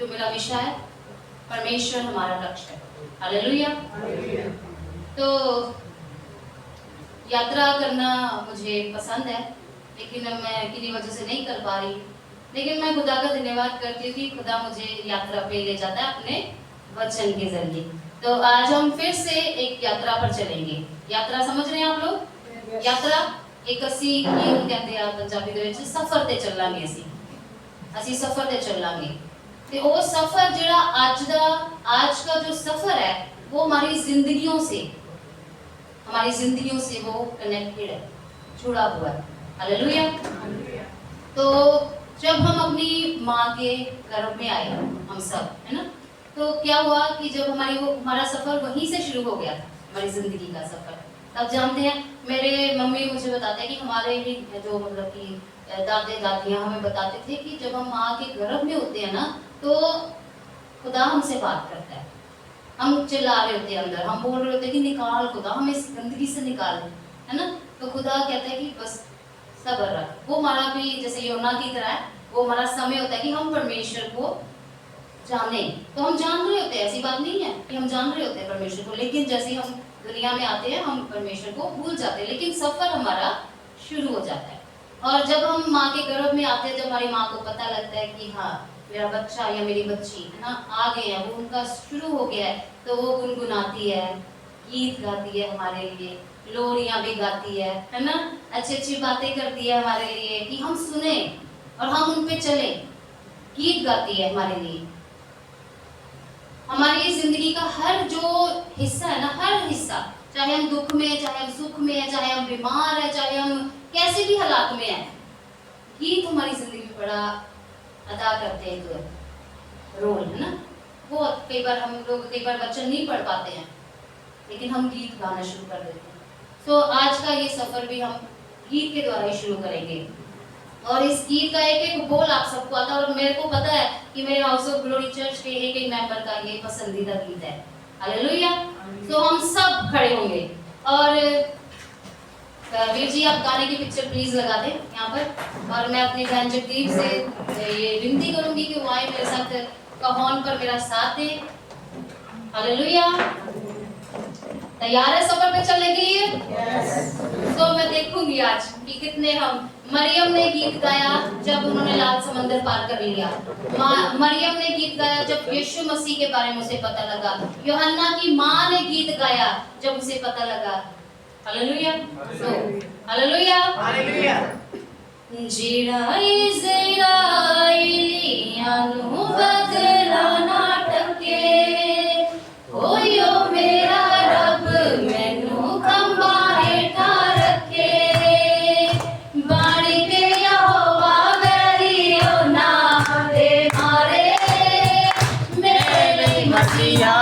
जो मेरा विषय है, परमेश्वर हमारा लक्ष्य है। हालेलुया। तो यात्रा करना मुझे पसंद है, लेकिन अब मैं किसी वजह से नहीं कर पा रही, लेकिन मैं खुदा का धन्यवाद करती हूँ कि खुदा मुझे यात्रा पे ले जाता है अपने वचन के जरिए। तो आज हम फिर से एक यात्रा पर चलेंगे। यात्रा समझ रहे हैं आप लोग? यात्रा एक असी कहते हैं पंजाबी ਦੇ ਵਿੱਚ सफर ते ਚੱਲਾਂਗੇ ਅਸੀਂ सफर ते ਚੱਲਾਂਗੇ। ਤੇ वो सफर ਜਿਹੜਾ आज का जो सफर है वो हमारी जिंदगियों से वो कनेक्टेड है, जुड़ा हुआ है। हालेलुया। तो जब हम अपनी माँ के गर्भ में आए हम सब, है ना, तो क्या हुआ कि जब हमारा सफर वहीं से शुरू हो गया था, हमारी जिंदगी का सफर। तब जानते हैं, मेरे मम्मी मुझे बताते हैं कि हमारे भी जो मतलब कि दादे दादियाँ हमें बताते थे कि जब हम माँ के गर्भ में होते हैं ना, तो खुदा हमसे बात करता है। हम चिल्ला रहे होते हैं अंदर, हम बोल रहे होते हैं कि निकाल खुदा, हमें इस गंदगी से निकाल, है ना। तो खुदा कहता है कि बस सब्र रख। वो हमारा भी जैसे योना की तरह है, वो हमारा समय होता है कि हम परमेश्वर को जाने। तो हम जान रहे होते हैं, ऐसी बात नहीं है कि हम जान रहे होते हैं परमेश्वर को, लेकिन जैसे हम दुनिया में आते हैं हम परमेश्वर को भूल जाते हैं, लेकिन सफर हमारा शुरू हो जाता है। और जब हम माँ के गर्भ में आते हैं, जब हमारी माँ को पता लगता है कि हाँ मेरा बच्चा या मेरी बच्ची, है ना, आ गए हैं, वो उनका शुरू हो गया है, तो वो गुनगुनाती है, गीत गाती है हमारे लिए, लोरियां भी गाती है ना, अच्छी अच्छी बातें करती है हमारे लिए कि हम सुने और हम उन पे चले, गीत गाती है हमारे लिए। हमारी जिंदगी का हर जो हिस्सा है ना, हर हिस्सा, चाहे हम दुख में, चाहे हम सुख में है, चाहे हम बीमार है, चाहे हम कैसे भी हालात में है, गीत हमारी जिंदगी में बड़ा अदा करते हैं एक रोल, है ना। वो कई बार हम लोग कई बार वचन नहीं पढ़ पाते हैं, लेकिन हम गीत गाना शुरू कर देते हैं। तो आज का ये सफर भी हम गीत के द्वारा ही शुरू करेंगे। और इस गीत का एक एक बोल आप सबको आता है, और मेरे को पता है कि मेरे हाउस ऑफ ग्लोरी चर्च के एक एक मेंबर का ये पसंदीदा गीत है। हालेलुया। तो हम सब खड़े होंगे, और वीर जी आप गाने की पिक्चर प्लीज लगा दें यहाँ पर। और मैं अपनी बहन जगदीप से ये विनती करूंगी कि वो आए मेरे साथ कहोन पर मेरा साथ दे। हालेलुया। तैयार है सफर पे चलने के लिए? तो मैं देखूंगी आज कि कितने हम। मरियम ने गीत गाया जब उन्होंने लाल समंदर पार कर लिया। मरियम ने गीत गाया जब यीशु मसीह के बारे में उसे पता लगा। यूहन्ना की माँ ने गीत गाया जब उसे पता लगा। हालेलुया। तो हालेलुया। हालेलुया। जिड़ाई ज़राइलियां नु बदला ना टके, होयो मेरा रब मैनू खंबा हेठा रखे, बाणी के यहोवा वैरियो ना दे मारे, मेरे लिए मसीहा Yeah.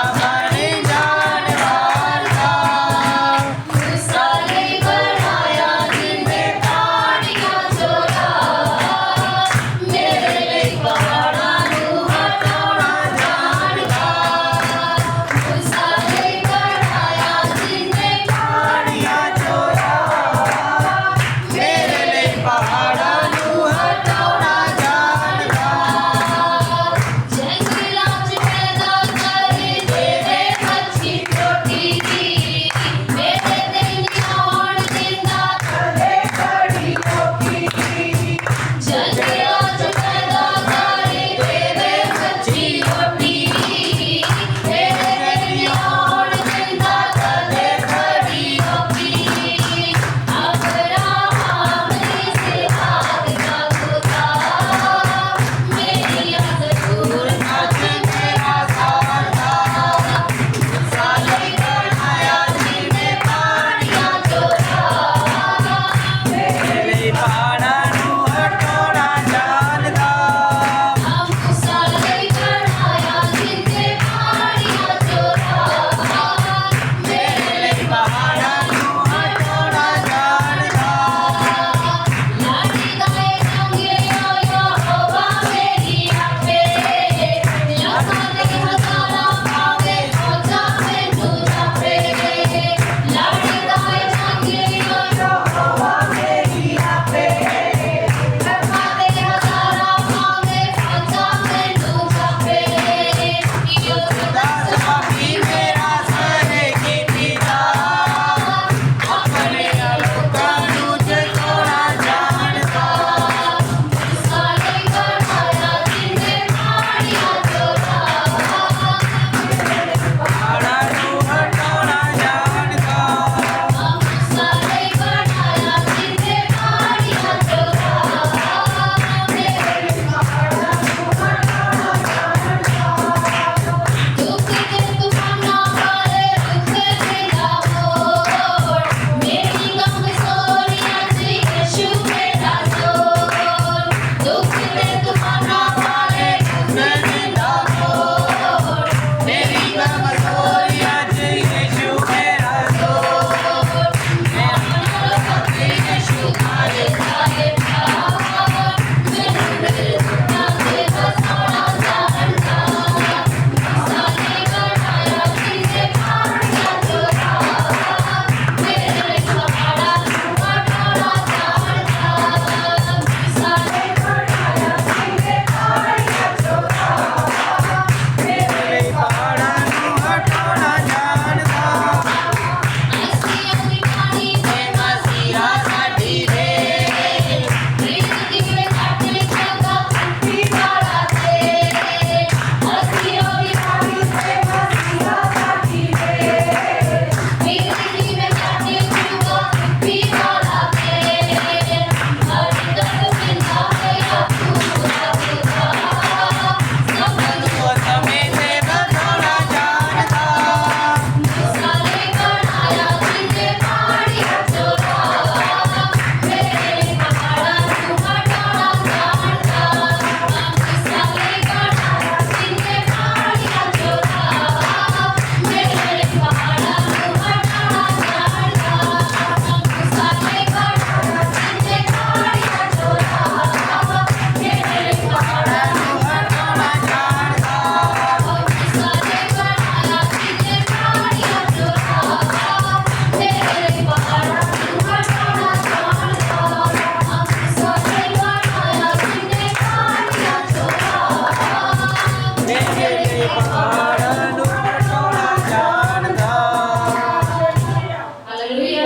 हालेलुया।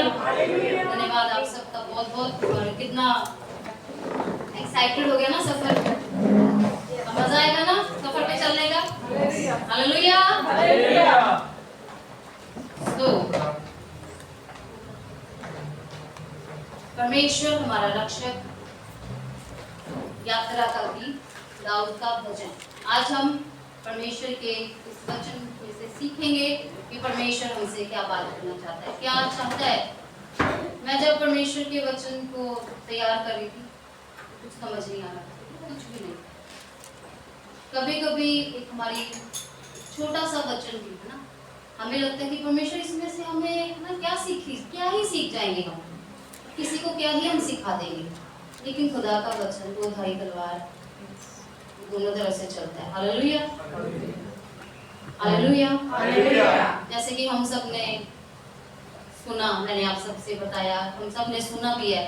धन्यवाद आप सबका बहुत बहुत। और कितना एक्साइटेड हो गया ना सफर, मजा आएगा ना सफर पे चलने का। हालेलुया। तो परमेश्वर हमारा रक्षक, यात्रा का गीत, दाऊद का भजन। आज हम परमेश्वर के इस वचन में से सीखेंगे कि परमेश्वर हमसे क्या बात करना चाहता है, क्या चाहता है। मैं जब परमेश्वर के वचन को तैयार कर रही थी कुछ समझ नहीं आ रहा था, कुछ भी नहीं। कभी कभी एक हमारी छोटा सा वचन भी है ना, हमें लगता है कि परमेश्वर इसमें से हमें ना क्या ही सीख जाएंगे हम, किसी को क्या ही हम सिखा देंगे। लेकिन खुदा का वचन दो धारी तलवार दोनों तरफ से चलता है। हालेलुया। हालेलुया। जैसे कि हम सब ने सुना, मैंने आप सबसे बताया, हम सब ने सुना भी है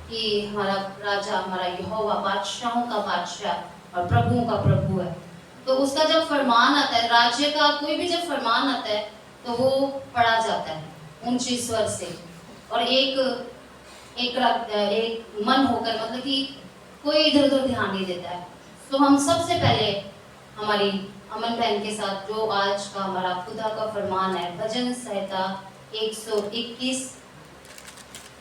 कि हमारा राजा, हमारा यहोवा बादशाहों का बादशाह और प्रभुओं का प्रभु है। तो उसका जब फरमान आता है, राज्य का कोई भी जब फरमान आता है तो वो पढ़ा जाता है ऊंची स्वर से और एक मन होकर, मतलब कि कोई इधर उधर ध्यान नहीं देता है। तो हम सबसे पहले हमारी अमन बहन के साथ जो आज का हमारा खुदा का फरमान है, भजन संहिता 121,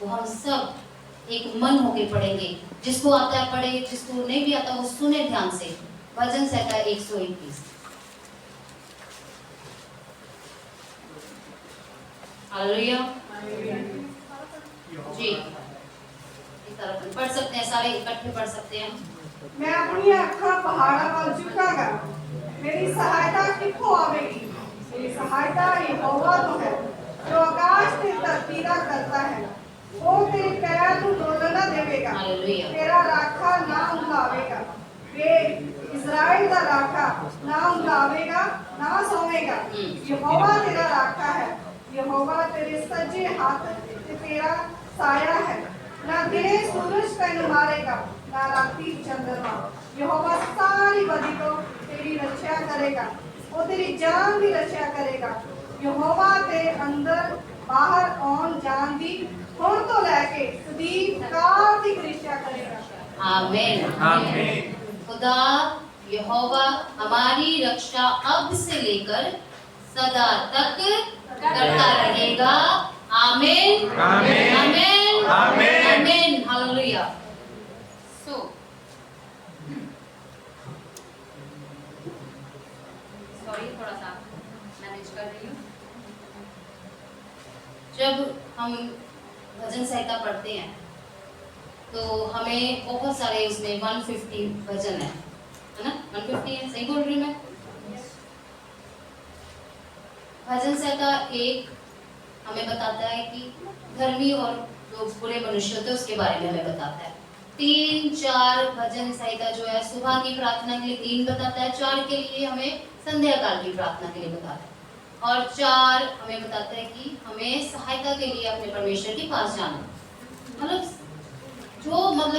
वो हम सब एक मन होके पढ़ेंगे। जिसको आता है पढ़े, जिसको नहीं भी आता वो सुने ध्यान से। भजन संहिता 121। हालेलुया जी। पढ़ सकते हैं, सारे इकट्ठे पढ़ सकते हैं। मैं अपनी आँखां पहाड़ा पर झुकागा, मेरी सहायता कित्थों आवेगी? मेरी सहायता यहोवा तो है जो आकाश से धरतीरा करता है। वो तेरे पैर को डोलना देवेगा, तेरा राखा ना उंघावेगा। वे इज़राइल का राखा ना उंघावेगा ना सोवेगा। यहोवा तेरा राखा है, यहोवा तेरे सज्जे हाथ से तेरा साया है। ना दिने सूरज तेन मारेगा ना रात्रि चंद्रमा। यहोवा सारी बदी को तेरी रक्षा करेगा, वो तेरी जान की रक्षा करेगा। यहोवा तेरे अंदर बाहर आन जान दी हुण तो लेके सदीप काल दी रक्षा करेगा। आमीन। आमीन। खुदा यहोवा हमारी रक्षा अब से लेकर सदा तक करता रहेगा। आमीन। आमीन। आमीन। आमीन। हालेलुया। सो सॉरी, थोड़ा सा मैनेज कर रही हूँ। जब हम भजन संहिता पढ़ते हैं तो हमें बहुत सारे, उसमें 150 भजन है ना? 150 है, सही बोल रही हूँ मैं? भजन संहिता 1 हमें बताता है कि धर्मी और जो बुरे मनुष्य होते हैं उसके बारे में हमें बताता है। 3-4 भजन संहिता जो है सुबह की प्रार्थना के लिए 3 बताता है, 4 के लिए हमें संध्या काल की प्रार्थना के लिए बताता है, और 4 हमें बताता है कि हमें सहायता के लिए अपने परमेश्वर के पास जाना। मतलब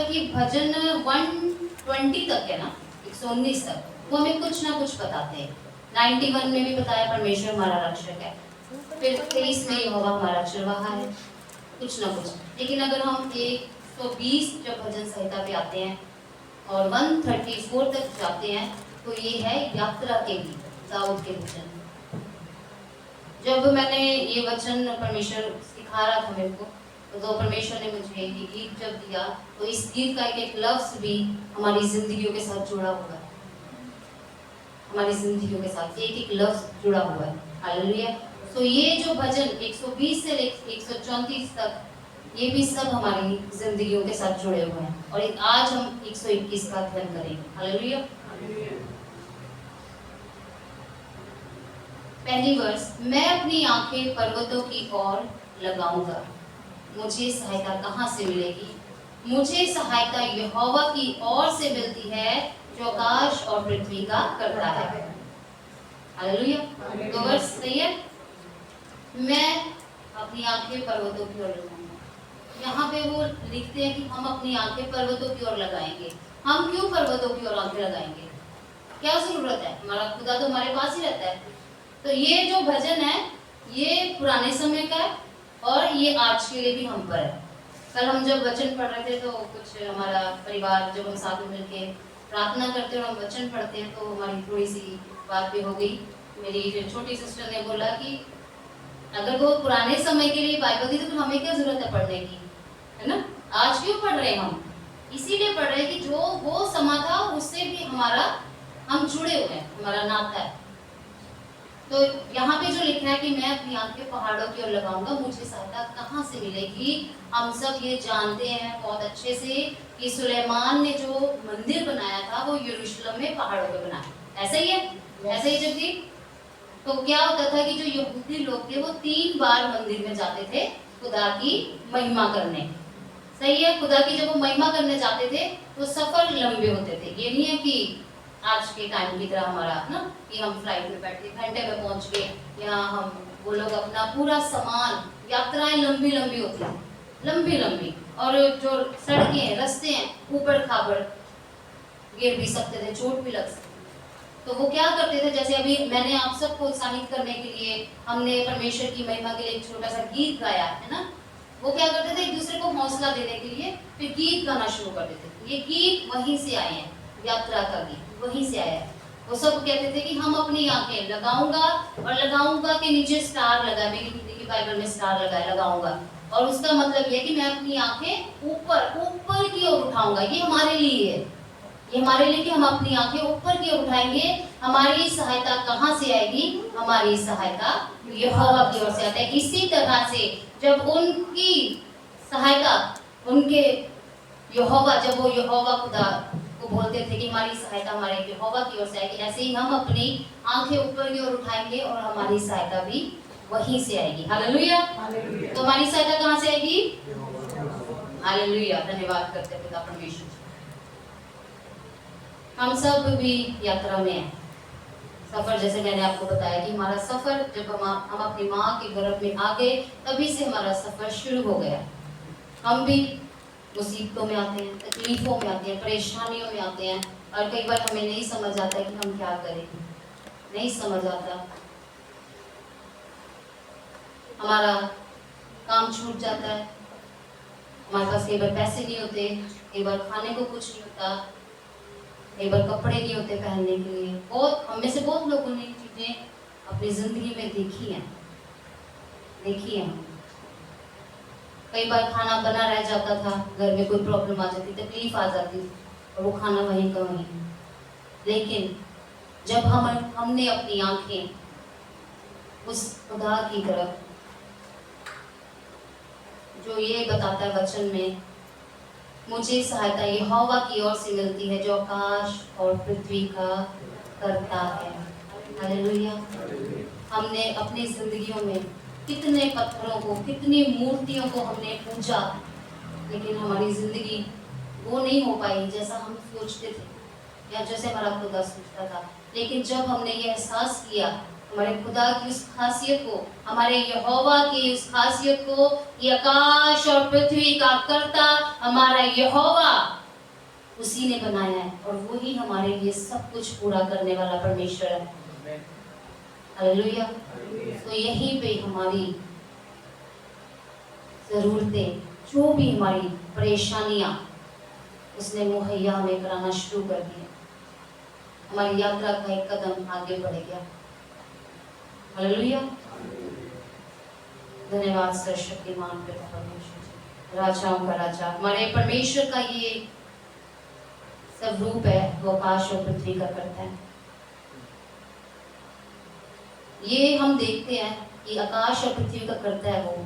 कि भजन 120 तक है ना, 119 तक, वो हमें कुछ ना कुछ बताते हैं। 91 में भी बताया परमेश्वर हमारा रक्षक है, फिर 23 में यहोवा हमारा चरवाहा है, कुछ ना कुछ। लेकिन अगर हम 120 जब भजन संहिता पे आते हैं और 134 तक जाते हैं तो ये है यात्रा के गीत, दाऊद के वचन। जब मैंने ये वचन परमेश्वर सिखा रहा था मेरे को, तो परमेश्वर ने मुझे ये गीत जब दिया तो इस गीत का एक लफ्ज भी हमारी जिंदगियों के साथ जुड़ा हुआ है। हमारी जिंदगियों के साथ एक लफ्ज जुड़ा हुआ है। हालेलुया। तो ये जो भजन 120 से 134 तक, ये भी सब हमारी जिंदगियों के साथ जुड़े हुए हैं। और आज हम 121 का अध्ययन करेंगे। हालेलुया। पहली वर्ष, मैं अपनी आंखें पर्वतों की ओर लगाऊंगा, मुझे सहायता कहाँ से मिलेगी? मुझे सहायता यहोवा की ओर से मिलती है जो आकाश और पृथ्वी का करता है। हालेलुया। तो वर्ष सही है। मैं अपनी आंखें पर्वतों की ओर लगाऊंगा। यहाँ पे वो लिखते हैं कि हम अपनी आंखें पर्वतों की ओर लगाएंगे। हम क्यों पर्वतों की ओर आंखें लगाएंगे? क्या जरूरत है, हमारा खुदा तो हमारे पास ही रहता है। तो ये जो भजन है ये पुराने समय का है और ये आज के लिए भी हम पर है। कल हम जब वचन पढ़ रहे थे तो कुछ हमारा परिवार जब हम साथ में मिलके प्रार्थना करते हैं और हम वचन पढ़ते हैं तो हमारी थोड़ी सी बात भी हो गई। मेरी जो छोटी सिस्टर ने बोला कि अगर वो पुराने समय के लिए बाइबल थी तो फिर हमें क्या जरूरत है पढ़ने की, है ना। आज क्यों पढ़ रहे हैं हम, इसीलिए पढ़ रहे हैं कि जो वो समा था उससे भी हम जुड़े हुए हैं, हमारा नाता है। तो यहाँ पे जो लिखा है कि मैं अपनी आंखें पहाड़ों की ओर लगाऊंगा, मुझे सहायता कहाँ से मिलेगी। हम सब ये जानते हैं बहुत अच्छे से कि सुलेमान ने जो मंदिर बनाया था वो यरूशलेम में पहाड़ों पे बनाया, ऐसा ही है, ऐसा ही जगदीप। तो क्या होता था कि जो यहूदी लोग थे वो 3 बार मंदिर में जाते थे खुदा की महिमा करने, सही है। खुदा की जब वो महिमा करने जाते थे तो सफर लंबे होते थे। ये नहीं है कि आज के टाइम की तरह हमारा ना कि हम फ्लाइट में बैठ के घंटे में पहुंच गए, या हम वो लोग अपना पूरा सामान, यात्राएं लंबी लंबी होती हैं, लंबी लंबी, और जो सड़कें रास्ते हैं ऊपर खाबड़, गिर भी सकते थे, चोट भी लग सकती। तो वो क्या करते थे, जैसे अभी मैंने आप सबको उत्साहित करने के लिए हमने परमेश्वर की महिमा के लिए एक छोटा सा गीत गाया है ना, वो क्या करते थे एक दूसरे को हौसला देने के लिए फिर गीत गाना शुरू कर देते थे। ये गीत वहीं से आए हैं, यात्रा का गीत वहीं से आया है। वो सब कहते थे कि हम अपनी आंखें लगाऊंगा, और लगाऊंगा के नीचे स्टार लगा, मेरी हिंदी की बाइबल में स्टार लगा है लगाऊंगा, और उसका मतलब ये कि मैं अपनी आंखें ऊपर ऊपर की ओर उठाऊंगा। ये हमारे लिए है, ये हमारे लिए कि हम अपनी आंखें ऊपर की ओर उठाएंगे। हमारी सहायता कहाँ से आएगी, हमारी सहायता यहोवा की ओर से आता है। इसी तरह से जब उनकी सहायता उनके यहोवा, जब वो यहोवा खुदा को बोलते थे कि हमारी सहायता हमारे यहोवा की ओर से आएगी, ऐसे ही हम अपनी आंखें ऊपर की ओर उठाएंगे और हमारी सहायता भी वहीं से आएगी। हालेलुया। तो हमारी सहायता कहाँ से आएगी, हालेलुया। धन्यवाद करते हैं पिता परमेश्वर। हम सब भी यात्रा में हैं, सफर, जैसे मैंने आपको बताया कि हमारा सफर जब हम अपनी माँ के गर्भ में आ गए तभी से हमारा सफर शुरू हो गया। हम भी मुसीबतों में आते हैं, तकलीफों में आते हैं, परेशानियों में आते हैं, और कई बार हमें नहीं समझ आता कि हम क्या करें, नहीं समझ आता, हमारा काम छूट जाता है, हमारे पास कई बार पैसे नहीं होते, कई बार खाने को कुछ नहीं होता, कई बार कपड़े नहीं होते पहनने के लिए। बहुत हम में से बहुत लोगों ने चीजें अपनी जिंदगी में देखी हैं। कई बार खाना बना रह जाता था, घर में कोई प्रॉब्लम आ जाती, तकलीफ आ जाती, और वो खाना वहीं का वहीं। लेकिन जब हमने अपनी आंखें उस खुदा की तरफ, जो ये बताता है वचन में, मुझे सहायता यहोवा की ओर से मिलती है जो आकाश और पृथ्वी का करता है। हालेलुया। हमने अपनी जिंदगियों में कितने पत्थरों को, कितनी मूर्तियों को हमने पूजा, लेकिन हमारी जिंदगी वो नहीं हो पाई जैसा हम सोचते थे या जैसे हमारा खुदा सोचता था। लेकिन जब हमने ये एहसास किया हमारे खुदा की उस खासियत को, हमारे यहोवा की उस खासियत को, ये आकाश और पृथ्वी का कर्ता हमारा यहोवा, उसी ने बनाया है और वही हमारे लिए सब कुछ पूरा करने वाला परमेश्वर है। हालेलुया। तो यहीं पे हमारी जरूरतें, जो भी हमारी परेशानियां, उसने मुहैया हमें कराना शुरू कर दिया। हमारी यात्रा का एक कदम आगे बढ़ गया। हालेलुया। धन्यवाद सर्वशक्तिमान पिता परमेश्वर, राजाओं का राजा, हमारे परमेश्वर का ये सब रूप है, वो आकाश और पृथ्वी का करता है। ये हम देखते हैं कि आकाश और पृथ्वी का करता है वो,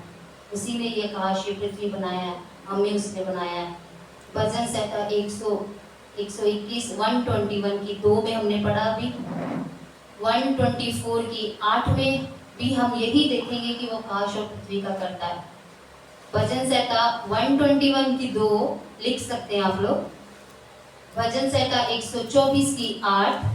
उसी ने ये आकाश, ये पृथ्वी बनाया है, हमें उसने बनाया है। भजन संहिता 121 121 की 2 में हमने पढ़ा, अभी 124 की 8 में भी हम यही देखेंगे कि वो आकाश और पृथ्वी का करता है। भजन संहिता 121 की 2 लिख सकते हैं आप लोग। भजन संहिता 124 की 8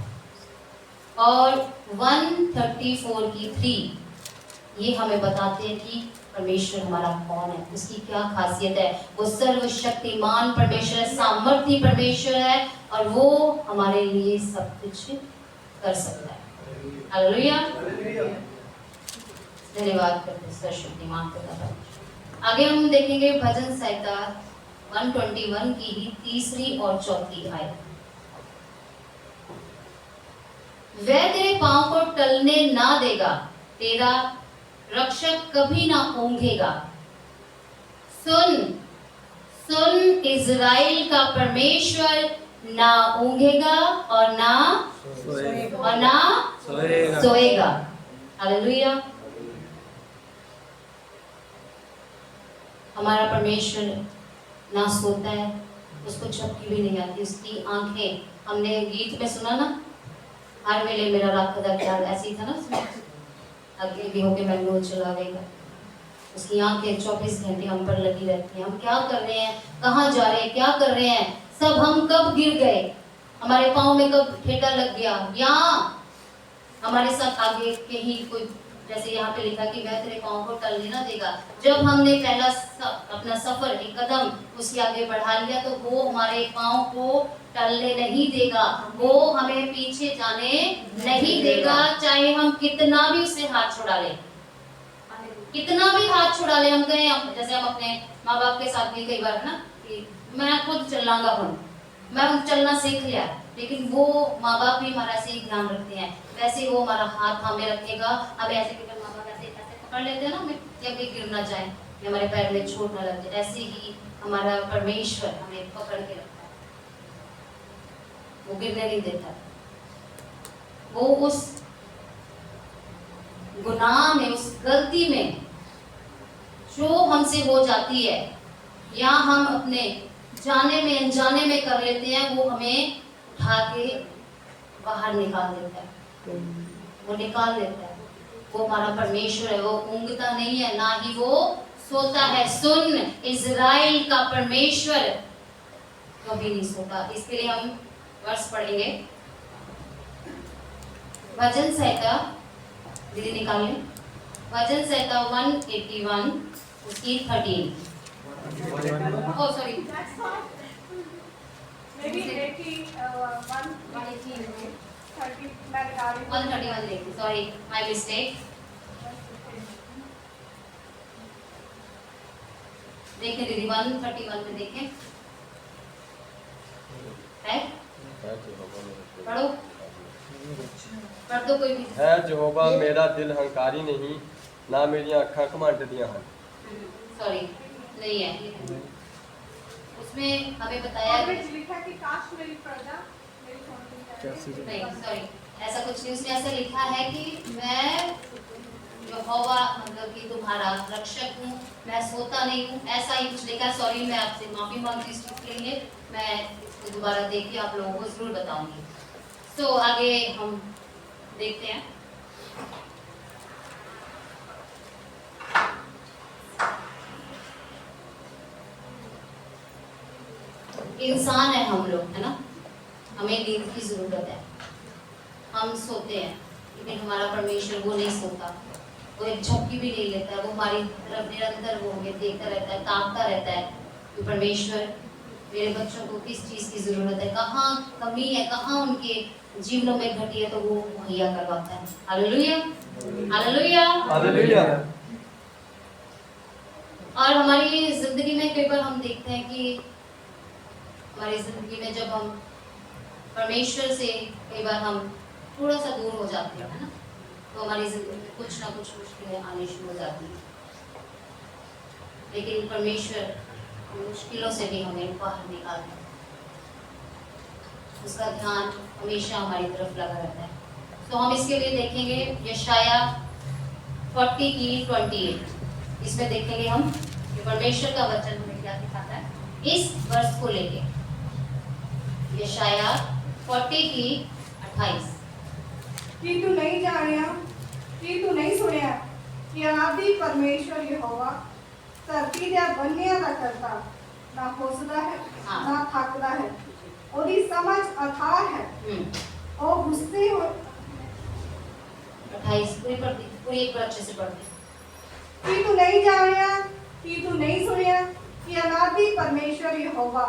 और 134 की 3 ये हमें बताते हैं कि परमेश्वर हमारा कौन है, उसकी क्या खासियत है। वो सर्वशक्तिमान परमेश्वर है, सामर्थी परमेश्वर है, और वो हमारे लिए सब कुछ कर सकता है। हालेलुया, धन्यवाद करते सर्वशक्तिमान पिता। आगे हम देखेंगे भजन संहिता 121 की ही तीसरी और चौथी आयत। वह तेरे पांव को टलने ना देगा, तेरा रक्षक कभी ना ऊंघेगा। सुन सुन, इज़राइल का परमेश्वर ना ऊंघेगा और ना सोएगा। हालेलुया। हमारा परमेश्वर ना सोता है, उसको झपकी भी नहीं आती, उसकी आंखें, हमने गीत में सुना ना, हर वेले मेरा राखदा ख्याल, ऐसे ही था ना उसमें, आगे भी होके मैंने चलावेगा। उसकी आंखें 24 घंटे हम पर लगी रहती हैं। हम क्या कर रहे हैं, कहाँ जा रहे हैं, क्या कर रहे हैं, सब हम कब गिर गए, हमारे पाँव में कब ठेका लग गया, या हमारे साथ आगे कहीं कोई, जैसे यहाँ पे लिखा कि वह तेरे पाँव को टलने ना देगा। जब हमने पहला अपना सफर, एक कदम उसके आगे बढ़ा लिया, तो वो हमारे पाँव को टलने नहीं देगा, वो हमें पीछे जाने नहीं देगा। चाहे हम कितना भी उससे हाथ छुड़ा ले, कितना भी हाथ छुड़ा ले, हम कहें, जैसे हम अपने माँ बाप के साथ भी कई बार ना कि मैं खुद चलाऊंगा, मैं चलना सीख लिया, लेकिन वो माँ बाप भी हमारा ऐसे ही ध्यान रखते हैं, वैसे वो हमारा हाथ हमें रखेगा। हमें ऐसे माँ बाप ऐसे पकड़ लेते हैं ना, हमें जब भी गिर ना जाए, हमारे पैर में चोट ना लग जाए, ऐसे ही हमारा परमेश्वर हमें पकड़ के रखता है, वो गिरने नहीं देता। वो उस गुनाह में, उस गलती में जो हमसे हो जाती है, या हम अपने जाने में अनजाने में कर लेते हैं, वो हमें उठा के बाहर निकाल देता है, वो निकाल देता है। वो हमारा परमेश्वर है, वो ऊँघता नहीं है, ना ही वो सोता है। सुन, इज़राइल का परमेश्वर कभी नहीं सोता। इसके लिए हम वर्ष पढ़ेंगे, भजन संहिता, दीदी निकाल लें, भजन संहिता 181 उसकी 13। ओह सॉरी, maybe 131 देखिए, सॉरी माय मिस्टेक। देखें दीदी, 131 में देखें, है पढ़ो, पढ़ दो कोई भी। है यहोवा मेरा दिल हंकारी नहीं, ना मेरी आँखां घमंड दियां हैं। सॉरी नहीं है उसमें, हमें बताया लिखा कि काश मेरी प्रजा मेरी सुनती है। नहीं, सॉरी ऐसा कुछ नहीं, उसने ऐसा लिखा है कि मैं यहोवा, मतलब कि तुम्हारा रक्षक हूँ, मैं सोता नहीं हूँ, ऐसा ही कुछ लिखा है। सॉरी, मैं आपसे माफी मांगती हूँ इसके लिए, मैं इसको दोबारा देख के आप लोगों को जरूर बताऊंगी। तो आगे हम देखते हैं, इंसान है हम लोग, है ना, हमें नींद की जरूरत है, हम सोते हैं, लेकिन हमारा परमेश्वर वो नहीं सोता, वो एक झपकी भी नहीं लेता है, वो हमारी तरफ निरंतर वो हमें देखता रहता है, ताकता रहता है कि परमेश्वर मेरे बच्चों को किस चीज़ की ज़रूरत है, कहाँ कमी है, कहाँ उनके जीवनों में घटी है, तो वो मुहैया करवाता है। Hallelujah, hallelujah, hallelujah. और हमारी ज़िंदगी में कई बार हम देखते हैं कि हमारी ज़िंदगी में जब हम परमेश्वर से कई बार हम थोड़ा सा दूर हो जाते हैं, है ना, तो हमारी ज़िंदगी में कुछ ना कुछ मुश्किलें आनी शुरू हो जाती हैं, लेकिन परमेश्वर मुश्किलों से भी हमें बाहर निकालता है, उसका ध्यान हमेशा हमारी तरफ लगा रहता है। तो हम इसके लिए देखेंगे यशाया 40 की 28, इसमें देखेंगे हम कि परमेश्वर का वचन हमें क्या दिखाता है इस वर्ष को लेके। यशाया 40 की 28, कि तू नहीं जानिया, कि तू नहीं सुनिया कि अनादि परमेश्वर यहोवा धरती दे बन्निया दा करता, ना होसदा है ना थकदा है, ओदी समझ अथाह है, ओ गुस्से हो। 28 पूरी एक बार अच्छे से पढ़ते। ਕੀ ਤੂੰ ਨਹੀਂ ਜਾਣਿਆ, ਕੀ ਤੂੰ ਨਹੀਂ ਸੁਣਿਆ ਕਿ ਅਨਾਦਿ ਪਰਮੇਸ਼ਵਰ ਯਹੋਵਾ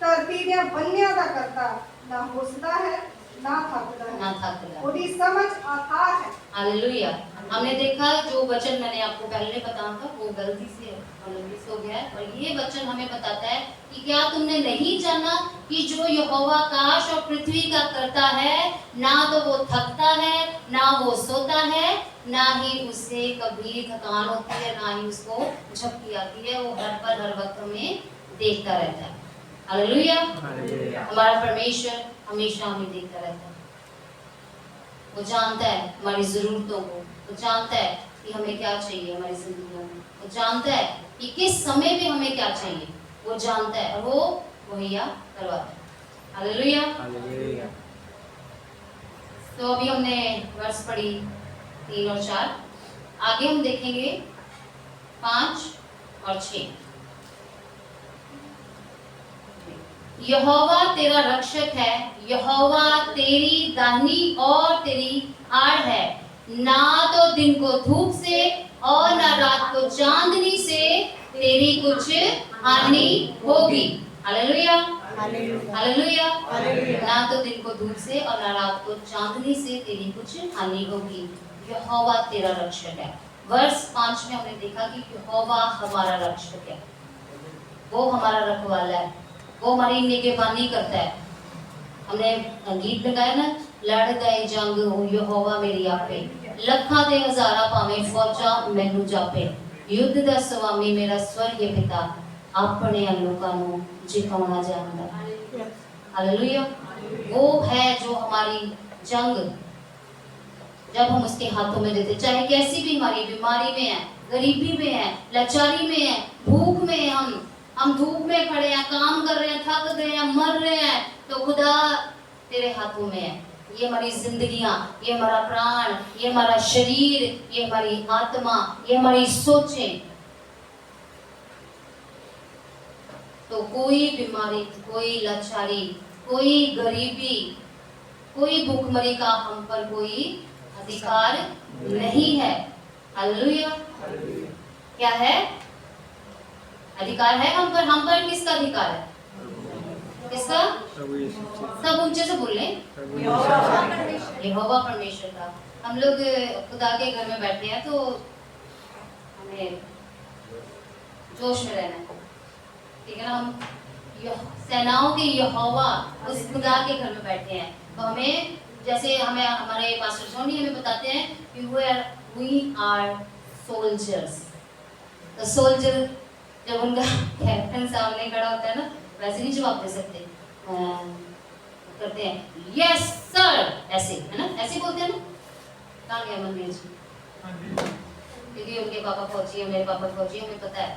ਧਰਤੀ ਦੇ ਬੰਨਿਆਂ ਦਾ ਕਰਤਾ, ਨਾ ਹੁਸਦਾ ਹੈ ना थकता है, ना थकता। ਉਹਦੀ समझ अथाह है। हालेलुया। हमने देखा जो वचन मैंने आपको पहले बताया था वो गलती से मिस हो गया है, और ये वचन हमें बताता है कि क्या तुमने नहीं जाना कि जो यहोवा आकाश और पृथ्वी का करता है, ना तो वो थकता है, ना वो सोता है, ना ही उसे कभी थकान होती है, ना ही उसको झपकी आती है, वो हर पल हर वक्त में देखता रहता है। हालेलुया। हमारा परमेश्वर हमेशा हमें देखता रहता है। वो जानता है हमारी जरूरतों को, वो जानता है कि हमें क्या चाहिए हमारी जिंदगी में, वो जानता है कि किस समय पे हमें क्या चाहिए, वो जानता है और वो मुहैया करवाता है। हालेलुया। तो अभी हमने वर्ष पढ़ी 3 और 4, आगे हम देखेंगे 5 और 6। यहोवा तेरा रक्षक है, यहोवा तेरी दाहिनी और तेरी आड़ है, ना तो दिन को धूप से और ना रात को चांदनी से तेरी कुछ हानि होगी। हालेलुया। हालेलुया। ना तो दिन को धूप से और ना रात को चांदनी से तेरी कुछ हानि होगी। यहोवा तेरा रक्षक है। वर्ष 5 में हमने देखा कि यहोवा हमारा रक्षक है, वो हमारा रखवाला है, वो हमारी निगहबानी करता है। हमने गीत लगाया ना, लड़ गए जंग हो यहोवा मेरी आपे, लखा दे हजारा पावे फौजा मैनू जापे, युद्ध दा स्वामी मेरा स्वर्गीय पिता, अपने लोगों को जिताना जानता है। हालेलुया। वो है जो हमारी जंग जब हम उसके हाथों में देते, चाहे कैसी भी हमारी बीमारी में है, गरीबी में है, लाचारी में है, भूख में है, हम धूप में खड़े हैं, काम कर रहे हैं, थक गए हैं, मर रहे हैं, तो खुदा तेरे हाथों में है। ये हमारी जिंदगियां, ये हमारा प्राण, ये हमारा शरीर, ये हमारी आत्मा, ये हमारी सोचें, तो कोई बीमारी, कोई लाचारी, कोई गरीबी, कोई भूखमरी का हम पर कोई अधिकार नहीं है। हालेलुया। क्या है? अधिकार है हम पर किसका अधिकार है? किसका? सब ऊंचे से बोल लें। यहोवा परमेश्वर का। हम लोग खुदा के घर में बैठे हैं तो हमें जोश में रहना है, ठीक है ना। हम सेनाओं के यहोवा उस खुदा के घर में बैठे हैं, तो हमें जैसे हमारे पास्टर सोनी हमें बताते हैं कि वी आर सोल्जर्स। तो सोल्जर जब उनका कैप्टन सामने खड़ा होता है ना, वैसे नहीं जवाब दे सकते, करते हैं यस सर, ऐसे है ना, ऐसे बोलते हैं ना। कहाँ गया मनवीर जी? क्योंकि उनके पापा फौजी है, मेरे पापा फौजी, हमें पता है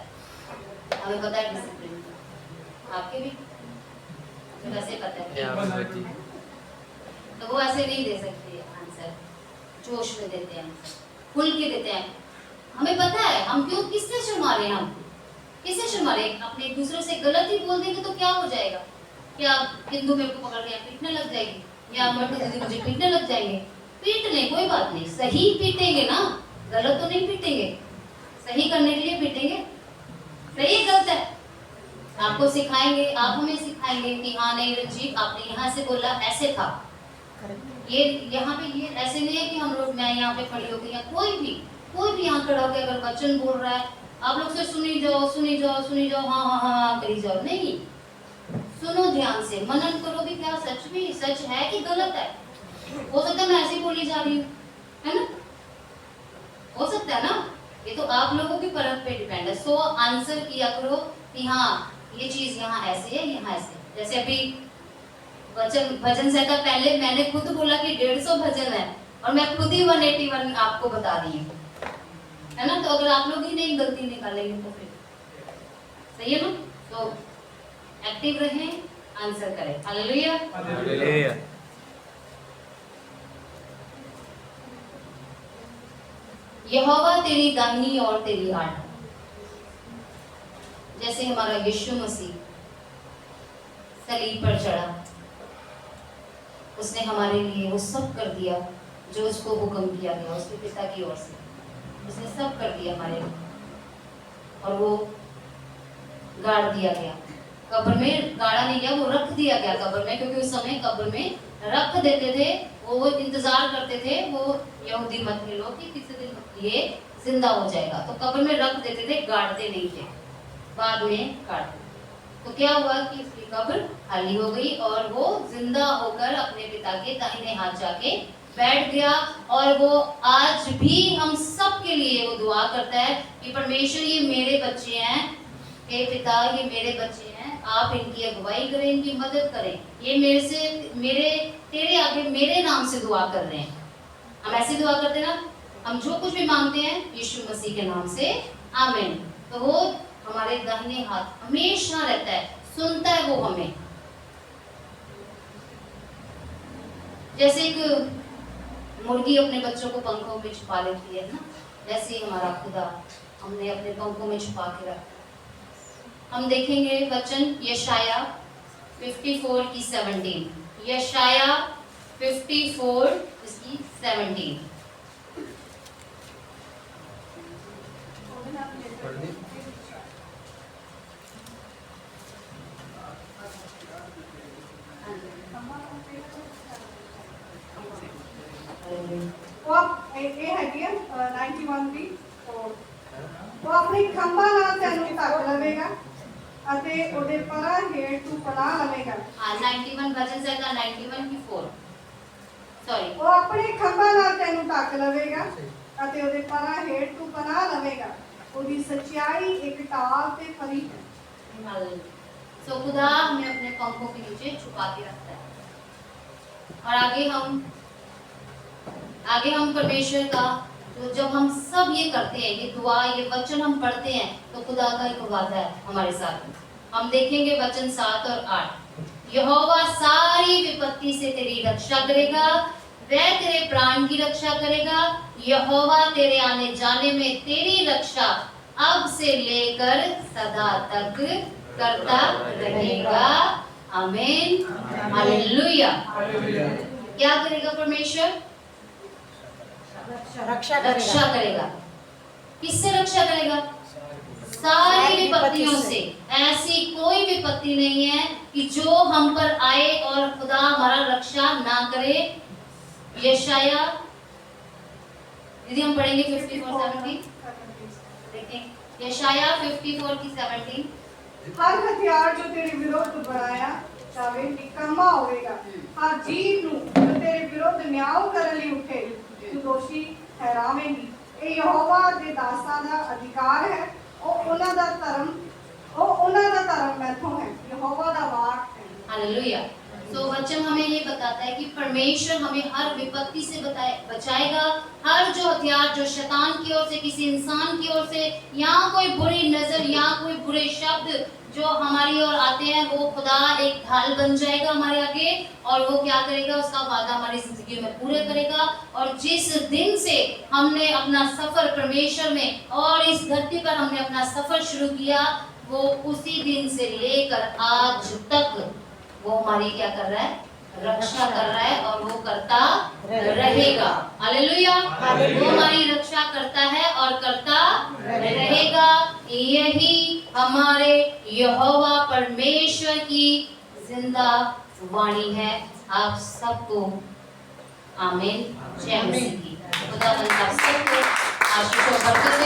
डिसिप्लिन। आपके भी वैसे पता है, तो वो ऐसे नहीं दे सकते आंसर, जोश में देते हैं आंसर, खुल के देते हैं। हमें पता है हम क्यों, किससे शर्मा रहे हैं, हम किससे शर्मा रहे हैं? अपने एक दूसरे से गलत ही बोल देंगे तो क्या हो जाएगा? क्या हिंदू मेरे को पकड़ के पीटने लग जाएगी, या मर्द दीदी मुझे पीटने लग जाएंगे? पीट लें, कोई बात नहीं, सही पीटेंगे ना, गलत तो नहीं पीटेंगे, सही करने के लिए पीटेंगे। सही गलत है आपको सिखाएंगे, आप हमें सिखाएंगे कि हाँ नहीं रंजीत आपने यहाँ से बोला ऐसे था, ये यहाँ पे ये ऐसे नहीं है कि हम लोग, मैं यहाँ पे खड़ी हो गई या कोई भी यहाँ खड़ा होकर अगर वचन बोल रहा है आप लोग से सुनी जाओ, हाँ करी जाओ, नहीं, सुनो ध्यान से, मनन करो भी क्या सच में सच है कि गलत है। हो सकता है मैं ऐसी बोली जा रही हूँ, है ना, हो सकता है ना, ये तो आप लोगों की परख पे डिपेंड है। सो आंसर किया करो कि हाँ ये चीज यहाँ ऐसे है, यहाँ ऐसे। जैसे अभी भजन संहिता पहले मैंने खुद बोला कि 150 भजन है और मैं खुद ही 181 आपको बता रही हूँ, है ना। तो अगर आप लोग ही नहीं गलती निकालेंगे तो फिर सही है ना। तो एक्टिव रहें, आंसर करें। हालेलुया। हालेलुया। यहोवा तेरी दाहिनी और तेरी आड़, जैसे हमारा यीशु मसीह सलीब पर चढ़ा, उसने हमारे लिए वो सब कर दिया जो उसको हुक्म किया गया उसके पिता की ओर से। उसने सब कर दिया हमारे, और वो गाड़ दिया गया कब्र में। गाड़ा नहीं गया, वो रख दिया गया कब्र में, क्योंकि उस समय कब्र में रख देते थे। वो इंतजार करते थे वो यहूदी मत के लोग कि किसी दिन ये जिंदा हो जाएगा, तो कब्र में रख देते थे, गाड़ते नहीं थे, बाद में काट। तो क्या हुआ कि उसकी कब्र खाली हो गई और वो जिंदा होकर अपने पिता के दाहिने हाथ जाके बैठ गया। और वो आज भी हम सब के लिए वो दुआ करता है कि परमेश्वर ये मेरे बच्चे हैं, हे पिता ये मेरे बच्चे हैं, आप इनकी अगुवाई करें, इनकी मदद करें, ये मेरे तेरे आगे मेरे नाम से दुआ कर रहे हैं। हम ऐसी दुआ करते हैं ना, हम जो कुछ भी मांगते हैं यीशु मसीह के नाम से, आमीन। तो वो हमारे दाहिने हाथ हमेशा रहता है, सुनता है वो हमें। जैसे एक मुर्गी अपने बच्चों को पंखों में छुपा लेती है ना, वैसे ही हमारा खुदा हमने अपने पंखों में छुपा के रखा। हम देखेंगे वचन यशाया 54 की 17, यशाया 54 इसकी 17। वो अपनी खंभा नाल तैनूं ढक लवेगा अते ओदे परां हेठ तू पनाह लवेगा। 91 वचन से 91 की 4, सॉरी। वो अपने खंभा नाल तैनूं ढक लवेगा अते ओदे परां हेठ तू पनाह लवेगा। ओदी सच्चाई एक टाल ते फरी है। सो खुदा हमें अपने पंखों के नीचे छुपा के रखता है। और आगे हम परमेश्वर का, तो जब हम सब ये करते हैं, ये दुआ ये वचन हम पढ़ते हैं, तो खुदा का एक वादा है हमारे साथ। हम देखेंगे वचन 7 और 8। यहोवा सारी विपत्ति से तेरी रक्षा करेगा, वह तेरे प्राण की रक्षा करेगा। यहोवा तेरे आने जाने में तेरी रक्षा अब से लेकर सदा तक करता रहेगा। आमीन, हालेलुया। क्या करेगा परमेश्वर? रक्षा करेगा। किससे रक्षा करेगा? सारी विपत्तियों से। ऐसी कोई विपत्ति नहीं है कि जो हम पर आए और खुदा हमारा रक्षा ना करे। यशाया, दीदी हम पढ़ेंगे 54:17, देखें यशाया 54 की 17। हर हथियार जो तेरे विरुद्ध बनाया जावे निकम्मा होवेगा। हर जीव नूं जो तेरे विरुद्ध न्याय करन लई उठे तू दोषी ठहरावेंगी। ਇਹ ਯਹੋਵਾ ਦੇ ਦਾਸਾਂ ਦਾ ਅਧਿਕਾਰ ਹੈ, ਉਹ ਉਹਨਾਂ ਦਾ ਧਰਮ ਮੈਥੋਂ ਹੈ, ਯਹੋਵਾ ਦਾ ਵਾਕ ਹੈ। हालेलुया। तो वचन हमें ये बताता है कि परमेश्वर हमें हर विपत्ति से बचाएगा। हर जो हथियार जो शैतान की ओर से, किसी इंसान की ओर से, या कोई बुरी नजर या कोई बुरे शब्द जो हमारी ओर आते हैं, वो खुदा एक ढाल बन जाएगा हमारे आगे, और वो क्या करेगा? उसका वादा हमारी जिंदगी में पूरे करेगा। और जिस दिन से हमने अपना सफर परमेश्वर में और इस धरती पर हमने अपना सफर शुरू किया, वो उसी दिन से लेकर आज तक वो हमारी क्या कर रहा है? रक्षा कर रहा है, और वो करता रहेगा। हालेलुया। वो हमारी रक्षा करता है और करता रहेगा। यही हमारे यहोवा परमेश्वर की जिंदा वाणी है आप सबको। आमीन। जय मसीह की। खुदा सबको आशीष और बरकत